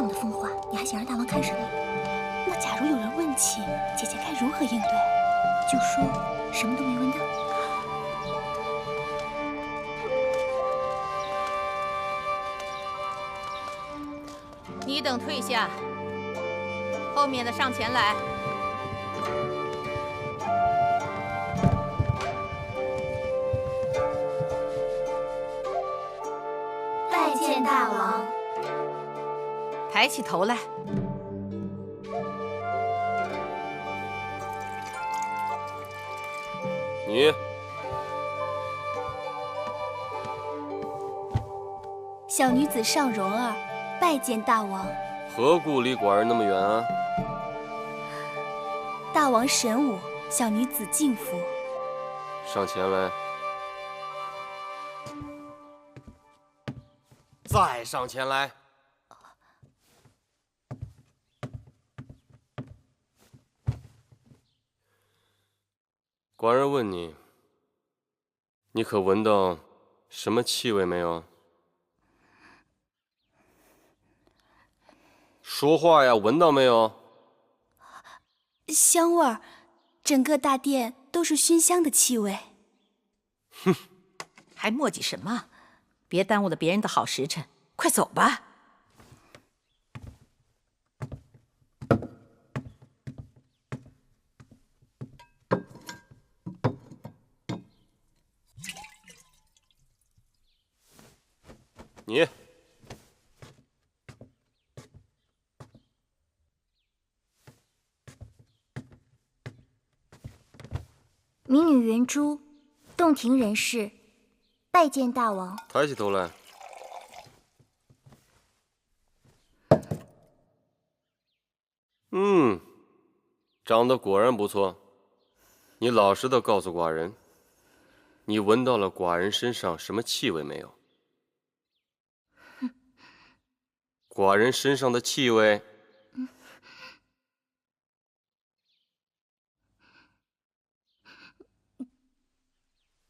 样的风化，你还想让大王看什么？那假如有人问起，姐姐该如何应对？就说什么都没闻到。你等退下，后面的上前来。拜见大王。抬起头来。你，小女子尚蓉儿，拜见大王。何故离寡人那么远啊？大王神武，小女子敬服。上前来。再上前来。寡人问你，你可闻到什么气味没有？说话呀，闻到没有？香味儿，整个大殿都是熏香的气味。哼，还磨叽什么？别耽误了别人的好时辰，快走吧。你。民女圆珠，洞庭人士，拜见大王。抬起头来。长得果然不错。你老实的告诉寡人，你闻到了寡人身上什么气味没有？寡人身上的气味。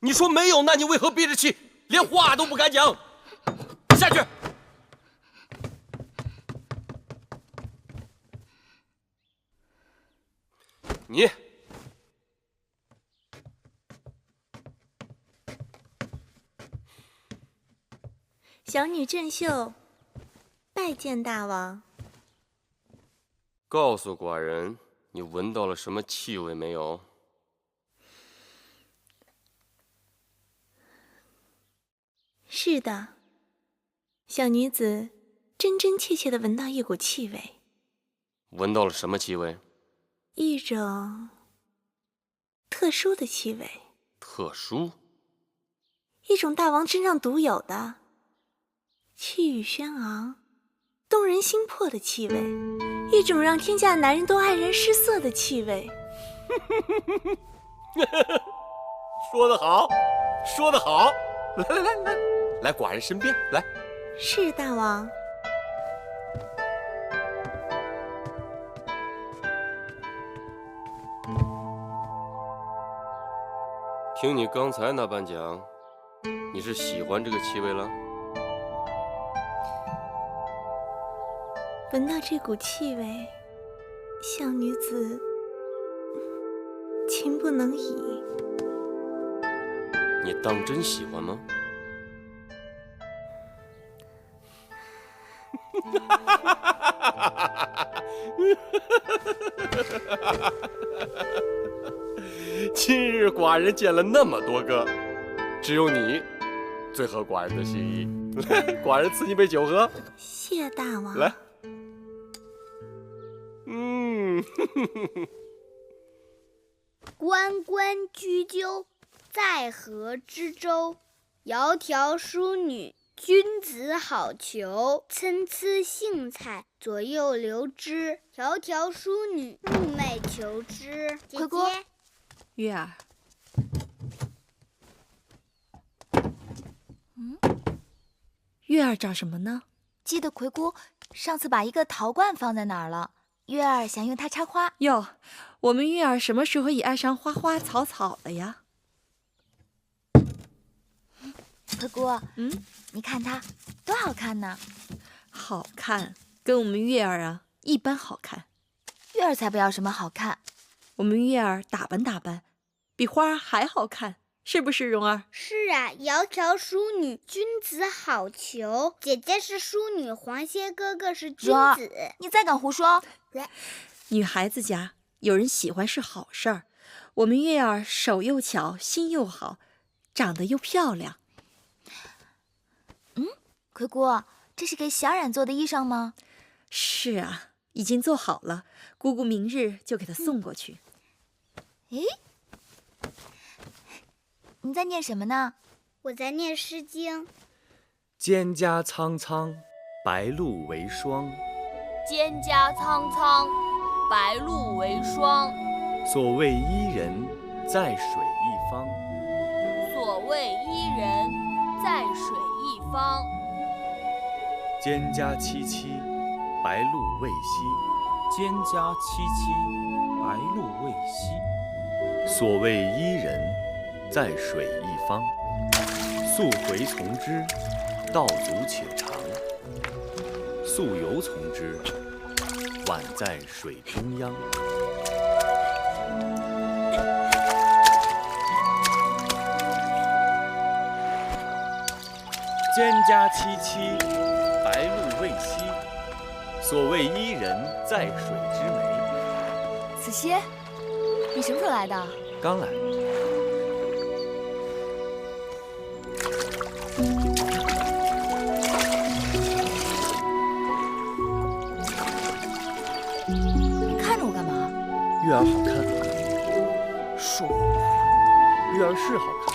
你说没有，那你为何憋着气，连话都不敢讲？下去。你。小女郑秀，拜见大王。告诉寡人，你闻到了什么气味没有？是的，小女子真真切切地闻到一股气味。闻到了什么气味？一种特殊的气味。特殊？一种大王身上独有的气宇轩昂、动人心魄的气味，一种让天下男人都黯然失色的气味。说得好，说得好！来，寡人身边来。是大王。听你刚才那般讲，你是喜欢这个气味了？闻到这股气味，小女子情不能已。你当真喜欢吗？今日寡人见了那么多个，只有你最合寡人的心意。寡人赐你杯酒喝。谢大王。来。关关雎鸠，在河之洲。窈窕淑女，君子好逑。参差荇菜，左右流之。窈窕淑女，寤寐求之。奎姑，月儿。月儿找什么呢？记得奎姑上次把一个陶罐放在哪儿了？月儿想用它插花。哟，我们月儿什么时候也爱上花花草草了呀？奎姑，你看它多好看呢！好看，跟我们月儿啊一般好看。月儿才不要什么好看，我们月儿打扮打扮，比花儿还好看，是不是蓉儿？是啊，窈窕淑女，君子好逑。姐姐是淑女，黄歇哥哥是君蓉儿子。你再敢胡说！女孩子家有人喜欢是好事儿。我们月儿手又巧，心又好，长得又漂亮。葵姑，这是给小冉做的衣裳吗？是啊，已经做好了，姑姑明日就给她送过去。诶，你在念什么呢？我在念《诗经》。蒹葭苍苍，白露为霜。蒹葭苍苍，白露为霜。所谓伊人，在水一方。所谓伊人，在水一方。蒹葭萋萋，白露未晞。蒹葭萋萋，白露未晞。所谓伊人，在水一方。溯洄从之，道阻且长；溯游从之，宛在水中央。蒹葭萋萋，白露未晞。所谓伊人，在水之湄。子歇，你什么时候来的？刚来。你看着我干嘛？月儿好看，说话。月儿是好看。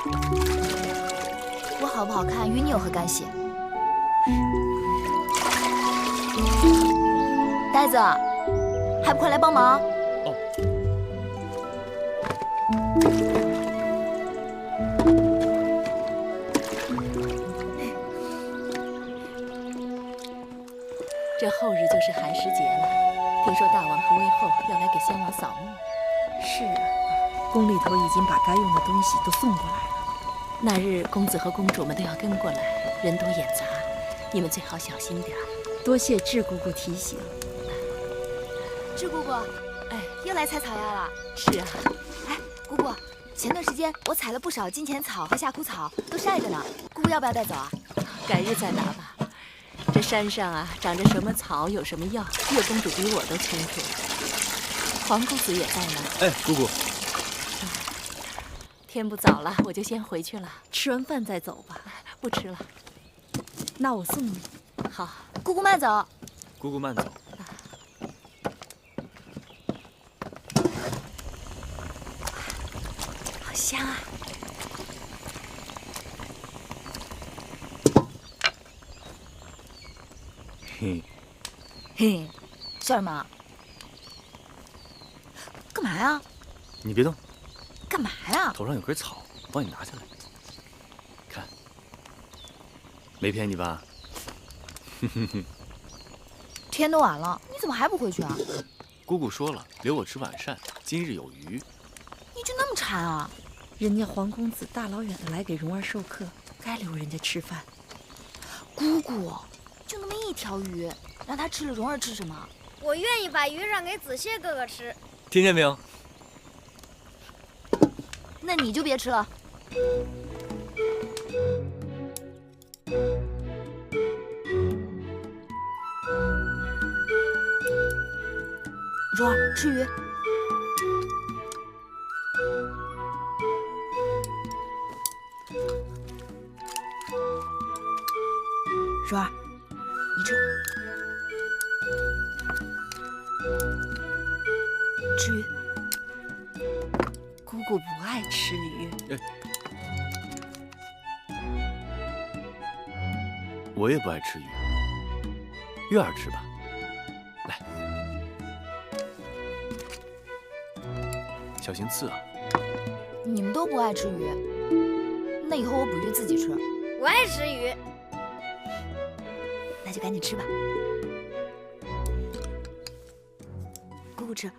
我好不好看与你有何干系？呆子，还不快来帮忙？哦。这后日就是寒食节了，听说大王和威后要来给先王扫墓。是啊，宫里头已经把该用的东西都送过来了。那日公子和公主们都要跟过来，人多眼杂，你们最好小心点儿。多谢智姑姑提醒。智姑姑，哎，又来采草药了。是啊，哎，姑姑，前段时间我采了不少金钱草和夏枯草，都晒着呢。姑姑要不要带走啊？改日再拿吧。这山上啊，长着什么草，有什么药，月公主比我都清楚。黄公子也在呢。哎，姑姑。天不早了，我就先回去了。吃完饭再走吧。不吃了。那我送你。好，姑姑慢走。姑姑慢走。好香啊！嘿，嘿，笑什么？干嘛呀？你别动。干嘛呀？头上有根草，我帮你拿下来。看，没骗你吧？天都晚了，你怎么还不回去啊？姑姑说了，留我吃晚膳，今日有余。你就那么馋啊？人家黄公子大老远的来给蓉儿授课，该留人家吃饭。姑姑，就那么一条鱼，让他吃了，蓉儿吃什么？我愿意把鱼让给子歇哥哥吃。听见没有？那你就别吃了。蓉儿，吃鱼。蓉儿，你吃。吃鱼。姑姑不爱吃鱼。我也不爱吃鱼。月儿吃吧。来，小心刺啊！你们都不爱吃鱼，那以后我捕鱼自己吃。我爱吃鱼。那就赶紧吃吧。姑姑吃。